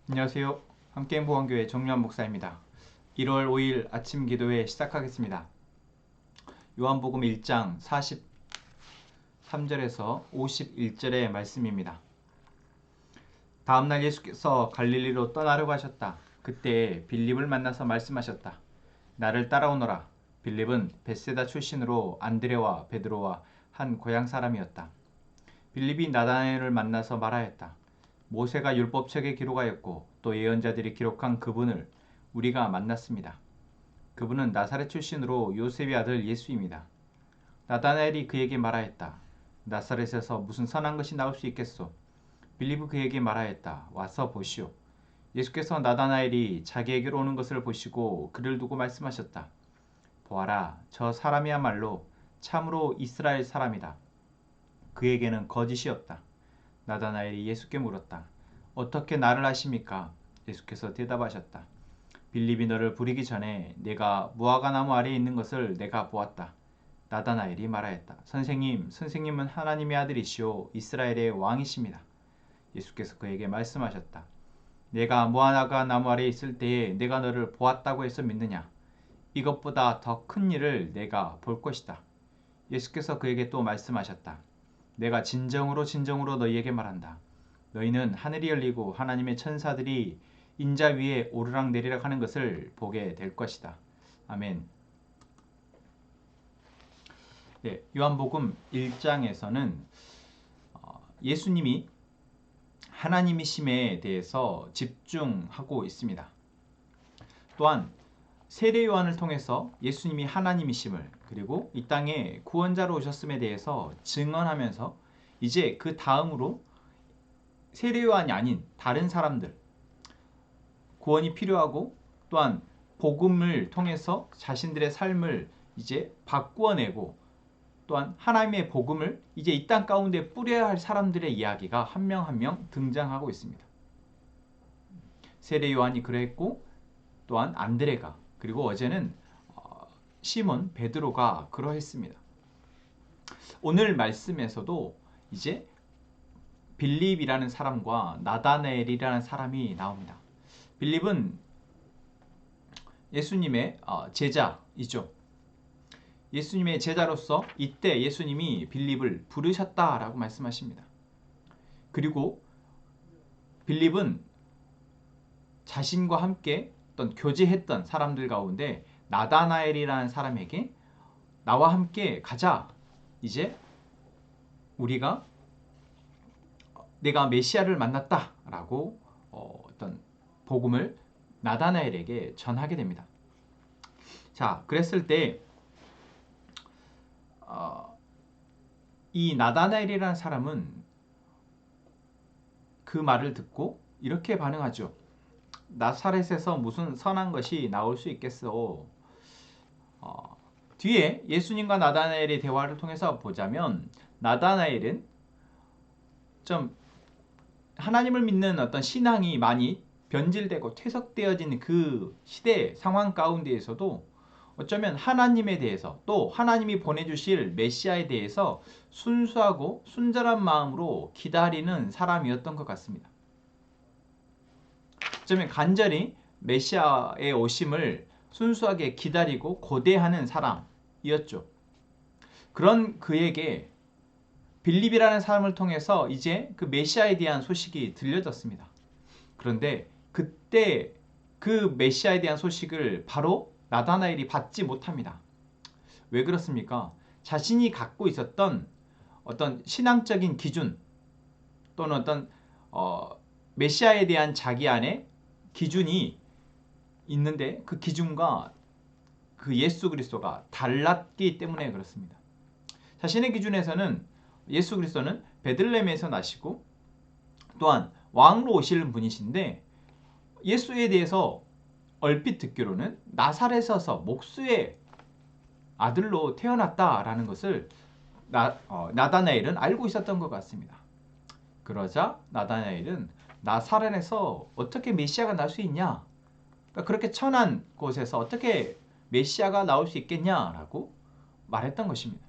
안녕하세요. 함께행복한교회 정유한 목사입니다. 1월 5일 아침 기도회 시작하겠습니다. 요한복음 1장 43절에서 51절의 말씀입니다. 다음날 예수께서 갈릴리로 떠나려고 하셨다. 그때 빌립을 만나서 말씀하셨다. 나를 따라오너라. 빌립은 벳세다 출신으로 안드레와 베드로와 한 고향 사람이었다. 빌립이 나다나엘을 만나서 말하였다. 모세가 율법책에 기록하였고 또 예언자들이 기록한 그분을 우리가 만났습니다. 그분은 나사렛 출신으로 요셉의 아들 예수입니다. 나다나엘이 그에게 말하였다. 나사렛에서 무슨 선한 것이 나올 수 있겠소? 빌립이 그에게 말하였다. 와서 보시오. 예수께서 나다나엘이 자기에게로 오는 것을 보시고 그를 두고 말씀하셨다. 보아라, 저 사람이야말로 참으로 이스라엘 사람이다. 그에게는 거짓이 없다. 나다나엘이 예수께 물었다. 어떻게 나를 아십니까? 예수께서 대답하셨다. 빌립이 너를 부리기 전에 내가 무화과 나무 아래에 있는 것을 내가 보았다. 나다나엘이 말하였다. 선생님, 선생님은 하나님의 아들이시오 이스라엘의 왕이십니다. 예수께서 그에게 말씀하셨다. 내가 무화과 나무 아래에 있을 때에 내가 너를 보았다고 해서 믿느냐? 이것보다 더 큰 일을 내가 볼 것이다. 예수께서 그에게 또 말씀하셨다. 내가 진정으로 진정으로 너희에게 말한다. 너희는 하늘이 열리고 하나님의 천사들이 인자 위에 오르락내리락 하는 것을 보게 될 것이다. 아멘. 네, 요한복음 1장에서는 예수님이 하나님이심에 대해서 집중하고 있습니다. 또한 세례 요한을 통해서 예수님이 하나님이심을 그리고 이 땅에 구원자로 오셨음에 대해서 증언하면서 이제 그 다음으로 세례 요한이 아닌 다른 사람들 구원이 필요하고 또한 복음을 통해서 자신들의 삶을 이제 바꾸어내고 또한 하나님의 복음을 이제 이 땅 가운데 뿌려야 할 사람들의 이야기가 한 명 한 명 등장하고 있습니다. 세례 요한이 그랬고 또한 안드레가 그리고 어제는 시몬 베드로가 그러했습니다. 오늘 말씀에서도 이제 빌립이라는 사람과 나다나엘이라는 사람이 나옵니다. 빌립은 예수님의 제자이죠. 예수님의 제자로서 이때 예수님이 빌립을 부르셨다라고 말씀하십니다. 그리고 빌립은 자신과 함께 어떤 교제했던 사람들 가운데 나다나엘이라는 사람에게 나와 함께 가자. 이제 내가 메시아를 만났다라고 어떤 복음을 나다나엘에게 전하게 됩니다. 자, 그랬을 때 이 나다나엘이라는 사람은 그 말을 듣고 이렇게 반응하죠. 나사렛에서 무슨 선한 것이 나올 수 있겠어. 뒤에 예수님과 나다나엘의 대화를 통해서 보자면 나다나엘은 좀 하나님을 믿는 어떤 신앙이 많이 변질되고 퇴색되어진 그 시대 상황 가운데에서도 어쩌면 하나님에 대해서 또 하나님이 보내주실 메시아에 대해서 순수하고 순전한 마음으로 기다리는 사람이었던 것 같습니다. 어쩌면 간절히 메시아의 오심을 순수하게 기다리고 고대하는 사람이었죠. 그런 그에게 빌립이라는 사람을 통해서 이제 그 메시아에 대한 소식이 들려졌습니다. 그런데 그때 그 메시아에 대한 소식을 바로 나다나엘이 받지 못합니다. 왜 그렇습니까? 자신이 갖고 있었던 어떤 신앙적인 기준 또는 어떤 메시아에 대한 자기 안에 기준이 있는데 그 기준과 그 예수 그리스도가 달랐기 때문에 그렇습니다. 자신의 기준에서는 예수 그리스도는 베들레헴에서 나시고 또한 왕으로 오실 분이신데 예수에 대해서 얼핏 듣기로는 나사렛에서 목수의 아들로 태어났다라는 것을 나다나엘은 알고 있었던 것 같습니다. 그러자 나다나엘은 나사렛에서 어떻게 메시아가 날 수 있냐? 그러니까 그렇게 천한 곳에서 어떻게 메시아가 나올 수 있겠냐라고 말했던 것입니다.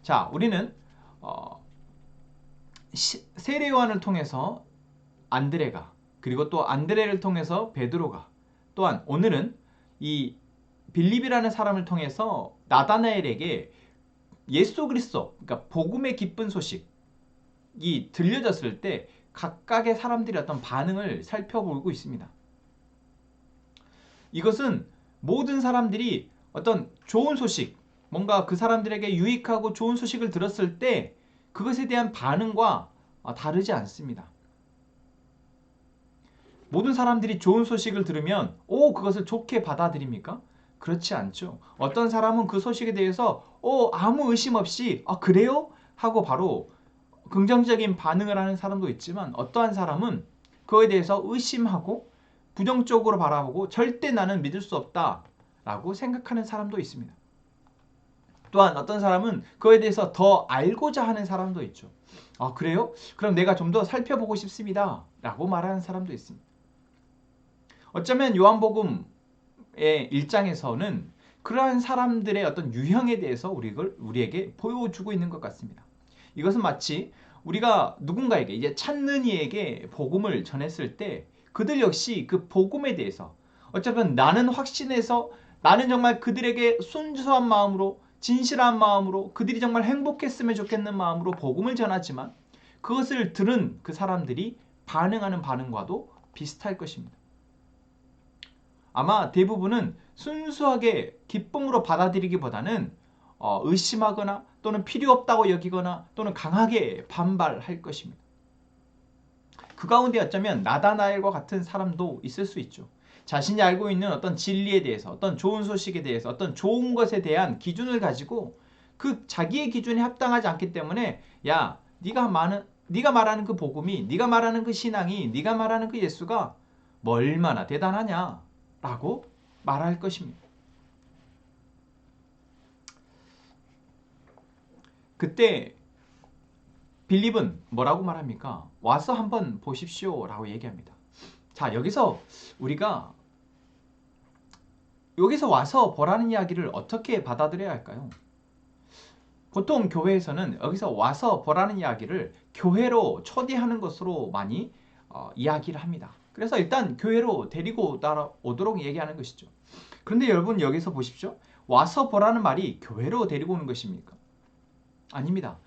자, 우리는 세례 요한을 통해서 안드레가 그리고 또 안드레를 통해서 베드로가, 또한 오늘은 이 빌립이라는 사람을 통해서 나다나엘에게 예수 그리스도, 그러니까 복음의 기쁜 소식이 들려졌을 때 각각의 사람들의 어떤 반응을 살펴보고 있습니다. 이것은 모든 사람들이 어떤 좋은 소식, 뭔가 그 사람들에게 유익하고 좋은 소식을 들었을 때 그것에 대한 반응과 다르지 않습니다. 모든 사람들이 좋은 소식을 들으면 그것을 좋게 받아들입니까? 그렇지 않죠. 어떤 사람은 그 소식에 대해서 아무 의심 없이 그래요? 하고 바로 긍정적인 반응을 하는 사람도 있지만, 어떠한 사람은 그거에 대해서 의심하고 부정적으로 바라보고 절대 나는 믿을 수 없다 라고 생각하는 사람도 있습니다. 또한 어떤 사람은 그거에 대해서 더 알고자 하는 사람도 있죠. 그래요? 그럼 내가 좀 더 살펴보고 싶습니다 라고 말하는 사람도 있습니다. 어쩌면 요한복음의 1장에서는 그러한 사람들의 어떤 유형에 대해서 우리에게 보여주고 있는 것 같습니다. 이것은 마치 우리가 누군가에게, 이제 찾는 이에게 복음을 전했을 때 그들 역시 그 복음에 대해서 어쩌면 나는 확신해서, 나는 정말 그들에게 순수한 마음으로, 진실한 마음으로, 그들이 정말 행복했으면 좋겠는 마음으로 복음을 전하지만 그것을 들은 그 사람들이 반응하는 반응과도 비슷할 것입니다. 아마 대부분은 순수하게 기쁨으로 받아들이기보다는 의심하거나 또는 필요 없다고 여기거나 또는 강하게 반발할 것입니다. 그 가운데 어쩌면 나다나엘과 같은 사람도 있을 수 있죠. 자신이 알고 있는 어떤 진리에 대해서, 어떤 좋은 소식에 대해서, 어떤 좋은 것에 대한 기준을 가지고 그 자기의 기준에 합당하지 않기 때문에 네가 말하는 그 복음이, 네가 말하는 그 신앙이, 네가 말하는 그 예수가 뭐 얼마나 대단하냐 라고 말할 것입니다. 그때 빌립은 뭐라고 말합니까? 와서 한번 보십시오 라고 얘기합니다. 자, 여기서 와서 보라는 이야기를 어떻게 받아들여야 할까요? 보통 교회에서는 여기서 와서 보라는 이야기를 교회로 초대하는 것으로 많이 이야기를 합니다. 그래서 일단 교회로 데리고 따라오도록 얘기하는 것이죠. 그런데 여러분, 여기서 보십시오. 와서 보라는 말이 교회로 데리고 오는 것입니까? 아닙니다.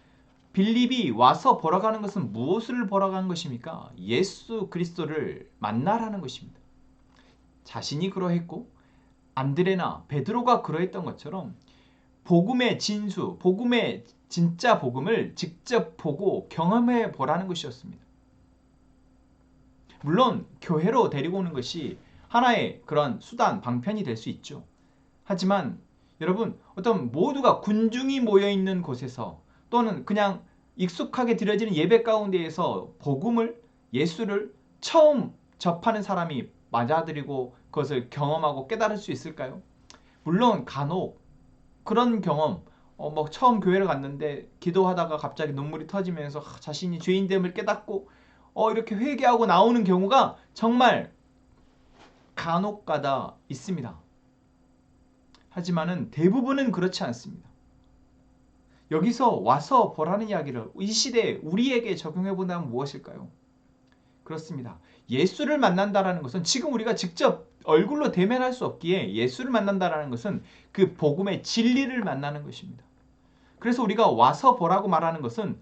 빌립이 와서 보러 가는 것은 무엇을 보러 가는 것입니까? 예수 그리스도를 만나라는 것입니다. 자신이 그러했고 안드레나 베드로가 그러했던 것처럼 복음의 진수, 복음의 진짜 복음을 직접 보고 경험해 보라는 것이었습니다. 물론 교회로 데리고 오는 것이 하나의 그런 수단, 방편이 될 수 있죠. 하지만 여러분, 어떤 모두가 군중이 모여있는 곳에서 또는 그냥 익숙하게 드려지는 예배 가운데에서 복음을, 예수를 처음 접하는 사람이 맞아들이고 그것을 경험하고 깨달을 수 있을까요? 물론 간혹 그런 경험, 처음 교회를 갔는데 기도하다가 갑자기 눈물이 터지면서 자신이 죄인됨을 깨닫고 이렇게 회개하고 나오는 경우가 정말 간혹가다 있습니다. 하지만은 대부분은 그렇지 않습니다. 여기서 와서 보라는 이야기를 이 시대에 우리에게 적용해 본다면 무엇일까요? 그렇습니다. 예수를 만난다라는 것은 지금 우리가 직접 얼굴로 대면할 수 없기에 예수를 만난다라는 것은 그 복음의 진리를 만나는 것입니다. 그래서 우리가 와서 보라고 말하는 것은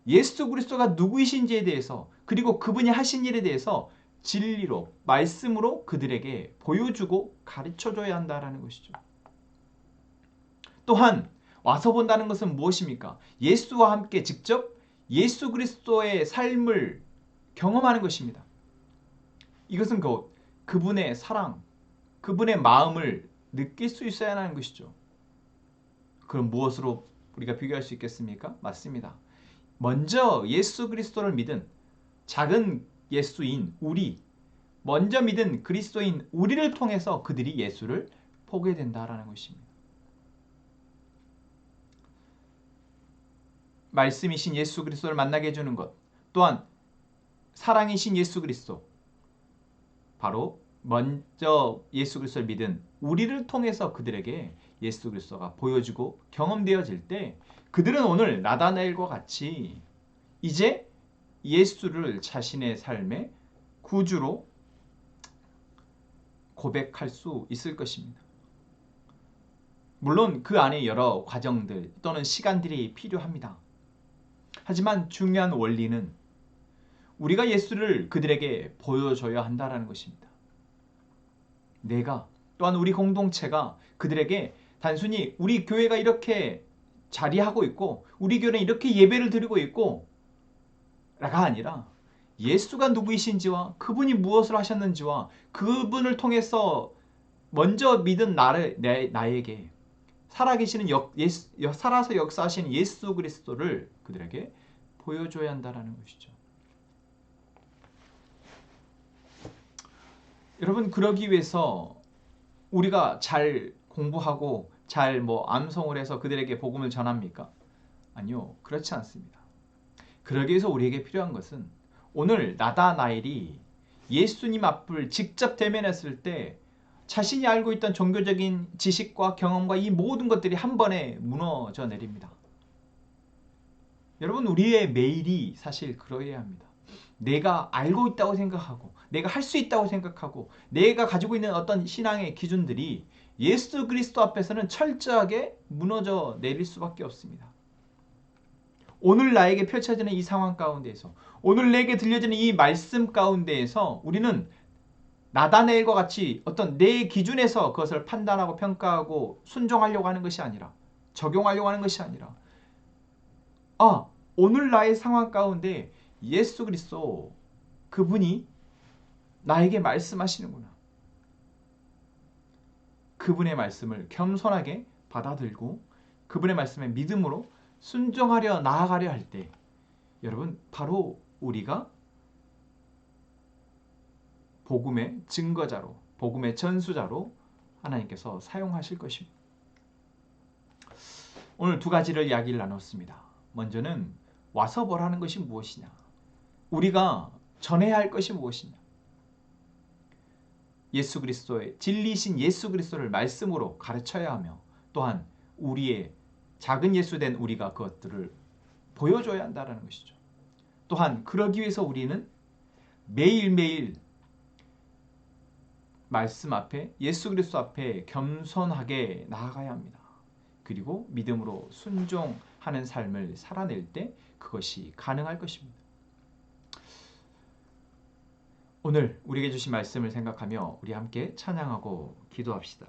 예수 그리스도가 누구이신지에 대해서, 그리고 그분이 하신 일에 대해서 진리로, 말씀으로 그들에게 보여주고 가르쳐줘야 한다라는 것이죠. 또한 와서 본다는 것은 무엇입니까? 예수와 함께 직접 예수 그리스도의 삶을 경험하는 것입니다. 이것은 그분의 사랑, 그분의 마음을 느낄 수 있어야 하는 것이죠. 그럼 무엇으로 우리가 비교할 수 있겠습니까? 맞습니다. 먼저 예수 그리스도를 믿은 작은 예수인 먼저 믿은 그리스도인 우리를 통해서 그들이 예수를 보게 된다라는 것입니다. 말씀이신 예수 그리스도를 만나게 해주는 것, 또한 사랑이신 예수 그리스도, 바로 먼저 예수 그리스도를 믿은 우리를 통해서 그들에게 예수 그리스도가 보여주고 경험되어질 때 그들은 오늘 나다나엘과 같이 이제 예수를 자신의 삶의 구주로 고백할 수 있을 것입니다. 물론 그 안에 여러 과정들 또는 시간들이 필요합니다. 하지만 중요한 원리는 우리가 예수를 그들에게 보여줘야 한다는 것입니다. 내가 또한 우리 공동체가 그들에게 단순히 우리 교회가 이렇게 자리하고 있고 우리 교회는 이렇게 예배를 드리고 있고 라가 아니라 예수가 누구이신지와 그분이 무엇을 하셨는지와 그분을 통해서 먼저 믿은 나에게 살아계시는 살아서 역사하시는 예수 그리스도를 그들에게 보여줘야 한다는 것이죠. 여러분, 그러기 위해서 우리가 잘 공부하고 잘 암송을 해서 그들에게 복음을 전합니까? 아니요, 그렇지 않습니다. 그러기 위해서 우리에게 필요한 것은 오늘 나다나엘이 예수님 앞을 직접 대면했을 때 자신이 알고 있던 종교적인 지식과 경험과 이 모든 것들이 한 번에 무너져 내립니다. 여러분, 우리의 매일이 사실 그러해야 합니다. 내가 알고 있다고 생각하고 내가 할 수 있다고 생각하고 내가 가지고 있는 어떤 신앙의 기준들이 예수 그리스도 앞에서는 철저하게 무너져 내릴 수밖에 없습니다. 오늘 나에게 펼쳐지는 이 상황 가운데에서 오늘 내게 들려지는 이 말씀 가운데에서 우리는 나다나엘과 같이 어떤 내 기준에서 그것을 판단하고 평가하고 순종하려고 하는 것이 아니라 적용하려고 하는 것이 아니라 오늘 나의 상황 가운데 예수 그리스도 그분이 나에게 말씀하시는구나. 그분의 말씀을 겸손하게 받아들고 그분의 말씀에 믿음으로 순종하려 나아가려 할 때 여러분 바로 우리가 복음의 증거자로 복음의 전수자로 하나님께서 사용하실 것입니다. 오늘 두 가지를 이야기를 나눴습니다. 먼저는 와서 보라는 것이 무엇이냐, 우리가 전해야 할 것이 무엇이냐, 예수 그리스도의 진리이신 예수 그리스도를 말씀으로 가르쳐야 하며 또한 우리의 작은 예수된 우리가 그것들을 보여줘야 한다는 것이죠. 또한 그러기 위해서 우리는 매일매일 말씀 앞에 예수 그리스도 앞에 겸손하게 나아가야 합니다. 그리고 믿음으로 순종하는 삶을 살아낼 때 그것이 가능할 것입니다. 오늘 우리에게 주신 말씀을 생각하며 우리 함께 찬양하고 기도합시다.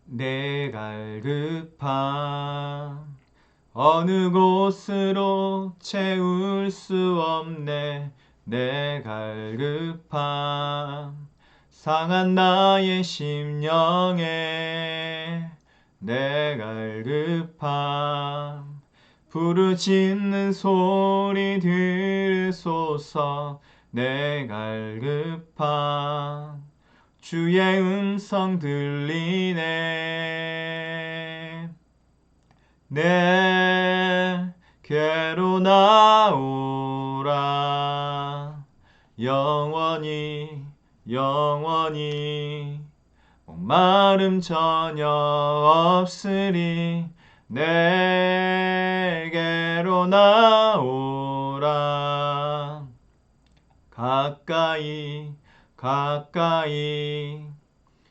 내 갈급함 어느 곳으로 채울 수 없네. 내 갈급함 상한 나의 심령에 내 갈급함 부르짖는 소리 들으소서. 내 갈급함 주의 음성 들리네. 내게로 나오라. 영원히 목마름 전혀 없으리. 내게로 나오라. 가까이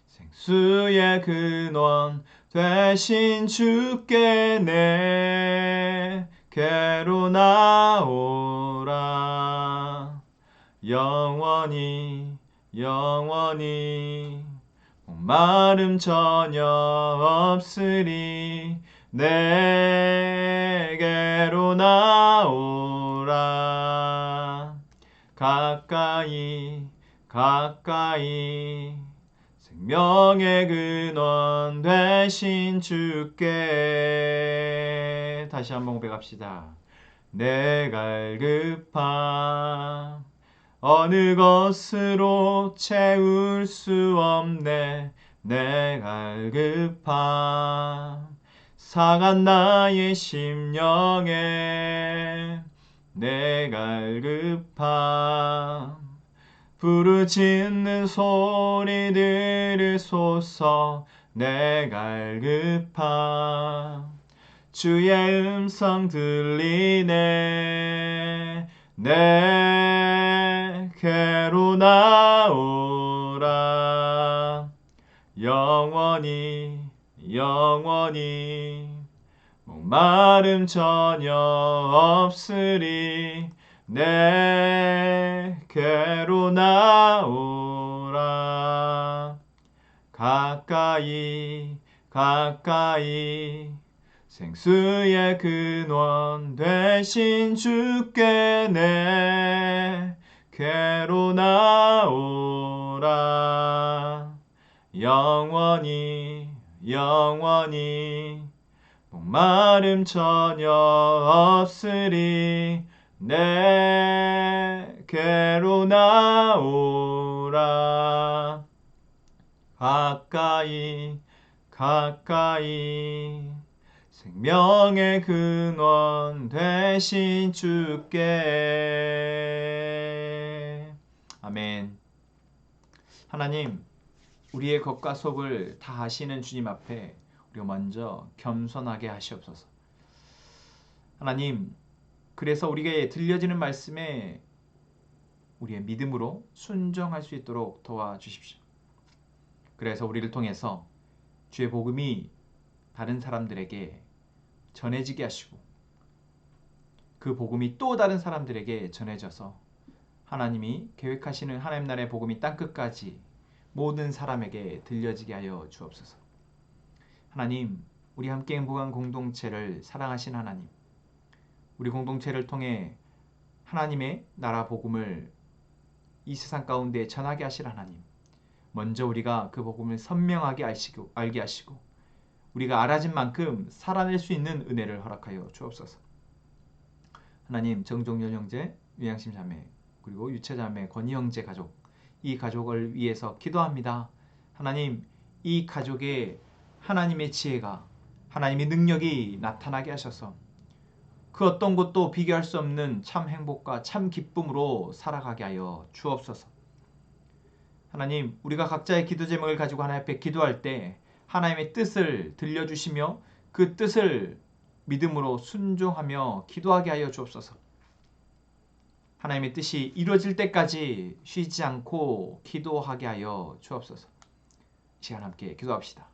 생수의 근원 되신 주께 내게로 나오라. 영원히 목마름 전혀 없으리. 내게로 나오라. 가까이 생명의 근원 되신 주께. 다시 한번 고백합시다. 내 갈급함 어느 것으로 채울 수 없네. 내 갈급함 상한 나의 심령에 내 갈급함 부르짖는 소리 들으소서. 내 갈급함 주의 음성 들리네. 내 내게로 나오라. 영원히 영원히 목마름 전혀 없으리. 내게로 나오라. 가까이 가까이 생수의 근원 되신 주께 내게로 나오라. 영원히 영원히 목마름 전혀 없으리. 내게로 나오라. 가까이 가까이 생명의 근원 되신 주께. 아멘. 하나님, 우리의 겉과 속을 다 아시는 주님 앞에 우리가 먼저 겸손하게 하시옵소서. 하나님, 그래서 우리에게 들려지는 말씀에 우리의 믿음으로 순종할 수 있도록 도와주십시오. 그래서 우리를 통해서 주의 복음이 다른 사람들에게 전해지게 하시고 그 복음이 또 다른 사람들에게 전해져서 하나님이 계획하시는 하나님 나라의 복음이 땅끝까지 모든 사람에게 들려지게 하여 주옵소서. 하나님, 우리 함께 행복한 공동체를 사랑하신 하나님, 우리 공동체를 통해 하나님의 나라 복음을 이 세상 가운데 전하게 하실 하나님, 먼저 우리가 그 복음을 선명하게 알게 하시고 우리가 알아진 만큼 살아낼 수 있는 은혜를 허락하여 주옵소서. 하나님, 정종열 형제, 유양심 자매, 그리고 유채 자매, 권희 형제 가족, 이 가족을 위해서 기도합니다. 하나님, 이 가족에 하나님의 지혜가, 하나님의 능력이 나타나게 하셔서 그 어떤 것도 비교할 수 없는 참 행복과 참 기쁨으로 살아가게 하여 주옵소서. 하나님, 우리가 각자의 기도 제목을 가지고 하나님 앞에 기도할 때 하나님의 뜻을 들려주시며 그 뜻을 믿음으로 순종하며 기도하게 하여 주옵소서. 하나님의 뜻이 이루어질 때까지 쉬지 않고 기도하게 하여 주옵소서. 이 시간 함께 기도합시다.